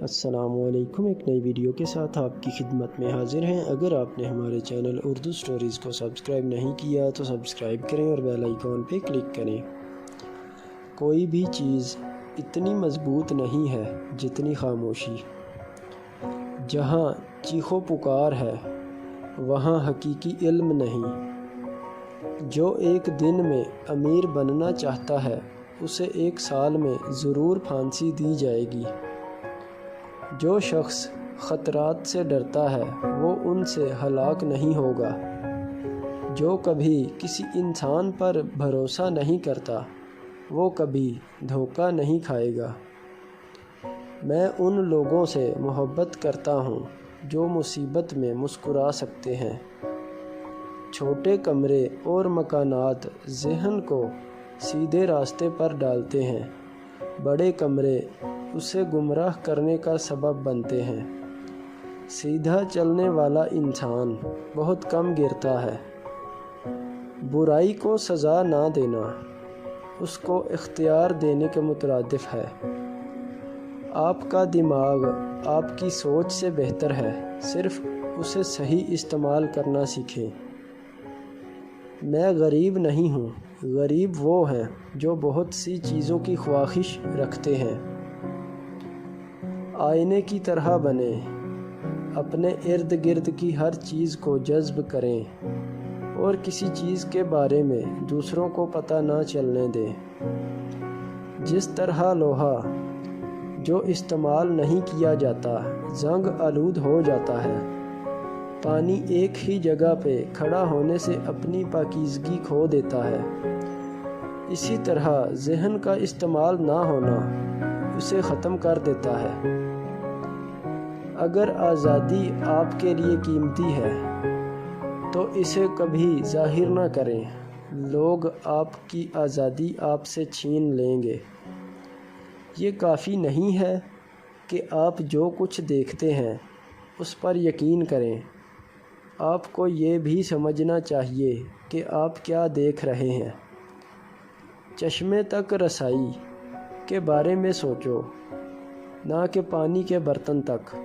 السلام علیکم، ایک نئی ویڈیو کے ساتھ آپ کی خدمت میں حاضر ہیں۔ اگر آپ نے ہمارے چینل اردو سٹوریز کو سبسکرائب نہیں کیا تو سبسکرائب کریں اور بیل آئیکن پہ کلک کریں۔ کوئی بھی چیز اتنی مضبوط نہیں ہے جتنی خاموشی۔ جہاں چیخ و پکار ہے وہاں حقیقی علم نہیں۔ جو ایک دن میں امیر بننا چاہتا ہے اسے ایک سال میں ضرور پھانسی دی جائے گی۔ جو شخص خطرات سے ڈرتا ہے وہ ان سے ہلاک نہیں ہوگا۔ جو کبھی کسی انسان پر بھروسہ نہیں کرتا وہ کبھی دھوکہ نہیں کھائے گا۔ میں ان لوگوں سے محبت کرتا ہوں جو مصیبت میں مسکرا سکتے ہیں۔ چھوٹے کمرے اور مکانات ذہن کو سیدھے راستے پر ڈالتے ہیں، بڑے کمرے اسے گمراہ کرنے کا سبب بنتے ہیں۔ سیدھا چلنے والا انسان بہت کم گرتا ہے۔ برائی کو سزا نہ دینا اس کو اختیار دینے کے مترادف ہے۔ آپ کا دماغ آپ کی سوچ سے بہتر ہے، صرف اسے صحیح استعمال کرنا سیکھیں۔ میں غریب نہیں ہوں، غریب وہ ہیں جو بہت سی چیزوں کی خواہش رکھتے ہیں۔ آئینے کی طرح بنیں، اپنے ارد گرد کی ہر چیز کو جذب کریں اور کسی چیز کے بارے میں دوسروں کو پتہ نہ چلنے دیں۔ جس طرح لوہا جو استعمال نہیں کیا جاتا زنگ آلود ہو جاتا ہے، پانی ایک ہی جگہ پہ کھڑا ہونے سے اپنی پاکیزگی کھو دیتا ہے، اسی طرح ذہن کا استعمال نہ ہونا اسے ختم کر دیتا ہے۔ اگر آزادی آپ کے لیے قیمتی ہے تو اسے کبھی ظاہر نہ کریں، لوگ آپ کی آزادی آپ سے چھین لیں گے۔ یہ کافی نہیں ہے کہ آپ جو کچھ دیکھتے ہیں اس پر یقین کریں، آپ کو یہ بھی سمجھنا چاہیے کہ آپ کیا دیکھ رہے ہیں۔ چشمے تک رسائی کے بارے میں سوچو، نہ کہ پانی کے برتن تک۔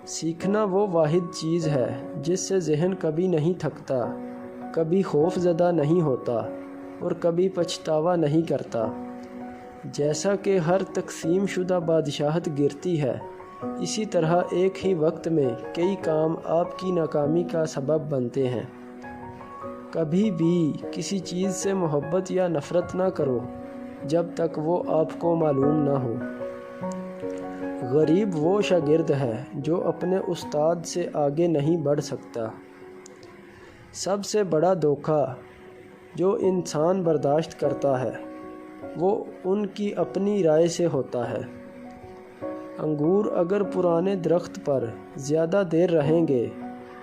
سیکھنا وہ واحد چیز ہے جس سے ذہن کبھی نہیں تھکتا، کبھی خوف زدہ نہیں ہوتا اور کبھی پچھتاوا نہیں کرتا۔ جیسا کہ ہر تقسیم شدہ بادشاہت گرتی ہے، اسی طرح ایک ہی وقت میں کئی کام آپ کی ناکامی کا سبب بنتے ہیں۔ کبھی بھی کسی چیز سے محبت یا نفرت نہ کرو جب تک وہ آپ کو معلوم نہ ہو۔ غریب وہ شاگرد ہے جو اپنے استاد سے آگے نہیں بڑھ سکتا۔ سب سے بڑا دھوکہ جو انسان برداشت کرتا ہے وہ ان کی اپنی رائے سے ہوتا ہے۔ انگور اگر پرانے درخت پر زیادہ دیر رہیں گے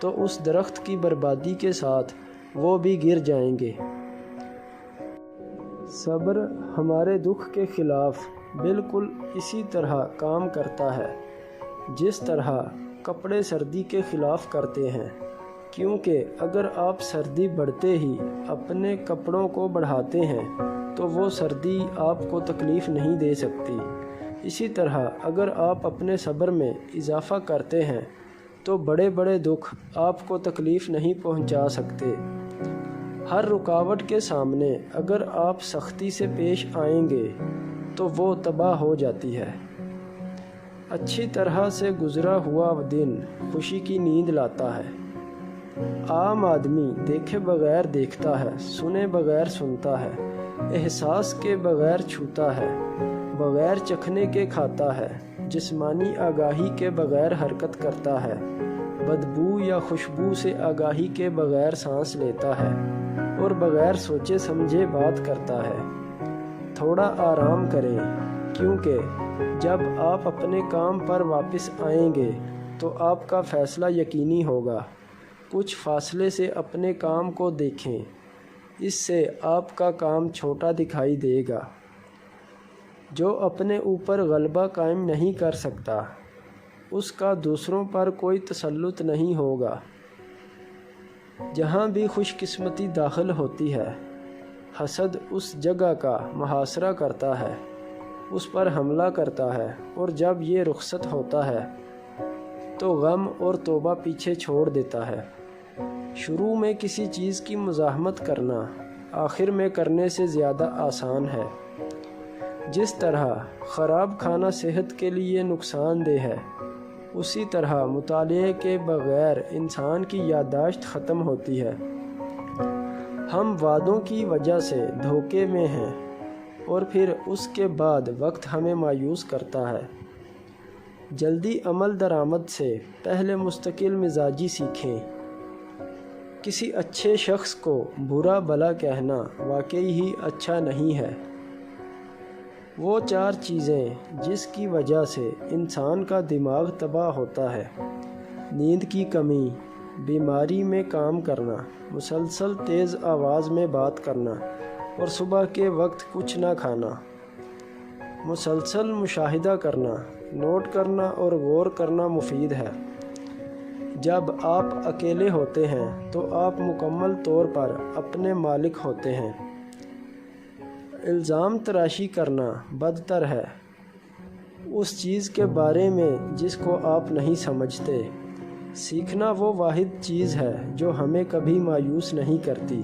تو اس درخت کی بربادی کے ساتھ وہ بھی گر جائیں گے۔ صبر ہمارے دکھ کے خلاف بالکل اسی طرح کام کرتا ہے جس طرح کپڑے سردی کے خلاف کرتے ہیں، کیونکہ اگر آپ سردی بڑھتے ہی اپنے کپڑوں کو بڑھاتے ہیں تو وہ سردی آپ کو تکلیف نہیں دے سکتی۔ اسی طرح اگر آپ اپنے صبر میں اضافہ کرتے ہیں تو بڑے بڑے دکھ آپ کو تکلیف نہیں پہنچا سکتے۔ ہر رکاوٹ کے سامنے اگر آپ سختی سے پیش آئیں گے تو وہ تباہ ہو جاتی ہے۔ اچھی طرح سے گزرا ہوا دن خوشی کی نیند لاتا ہے۔ عام آدمی دیکھے بغیر دیکھتا ہے، سنے بغیر سنتا ہے، احساس کے بغیر چھوتا ہے، بغیر چکھنے کے کھاتا ہے، جسمانی آگاہی کے بغیر حرکت کرتا ہے، بدبو یا خوشبو سے آگاہی کے بغیر سانس لیتا ہے اور بغیر سوچے سمجھے بات کرتا ہے۔ تھوڑا آرام کریں، کیونکہ جب آپ اپنے کام پر واپس آئیں گے تو آپ کا فیصلہ یقینی ہوگا۔ کچھ فاصلے سے اپنے کام کو دیکھیں، اس سے آپ کا کام چھوٹا دکھائی دے گا۔ جو اپنے اوپر غلبہ قائم نہیں کر سکتا اس کا دوسروں پر کوئی تسلط نہیں ہوگا۔ جہاں بھی خوش قسمتی داخل ہوتی ہے، حسد اس جگہ کا محاصرہ کرتا ہے۔ اس پر حملہ کرتا ہے، اور جب یہ رخصت ہوتا ہے تو غم اور توبہ پیچھے چھوڑ دیتا ہے۔ شروع میں کسی چیز کی مزاحمت کرنا آخر میں کرنے سے زیادہ آسان ہے۔ جس طرح خراب کھانا صحت کے لیے نقصان دہ ہے، اسی طرح مطالعے کے بغیر انسان کی یادداشت ختم ہوتی ہے۔ ہم وعدوں کی وجہ سے دھوکے میں ہیں، اور پھر اس کے بعد وقت ہمیں مایوس کرتا ہے۔ جلدی عمل درآمد سے پہلے مستقل مزاجی سیکھیں۔ کسی اچھے شخص کو برا بھلا کہنا واقعی ہی اچھا نہیں ہے۔ وہ 4 چیزیں جس کی وجہ سے انسان کا دماغ تباہ ہوتا ہے: نیند کی کمی، بیماری میں کام کرنا، مسلسل تیز آواز میں بات کرنا، اور صبح کے وقت کچھ نہ کھانا۔ مسلسل مشاہدہ کرنا، نوٹ کرنا اور غور کرنا مفید ہے۔ جب آپ اکیلے ہوتے ہیں تو آپ مکمل طور پر اپنے مالک ہوتے ہیں۔ الزام تراشی کرنا بدتر ہے اس چیز کے بارے میں جس کو آپ نہیں سمجھتے۔ سیکھنا وہ واحد چیز ہے جو ہمیں کبھی مایوس نہیں کرتی۔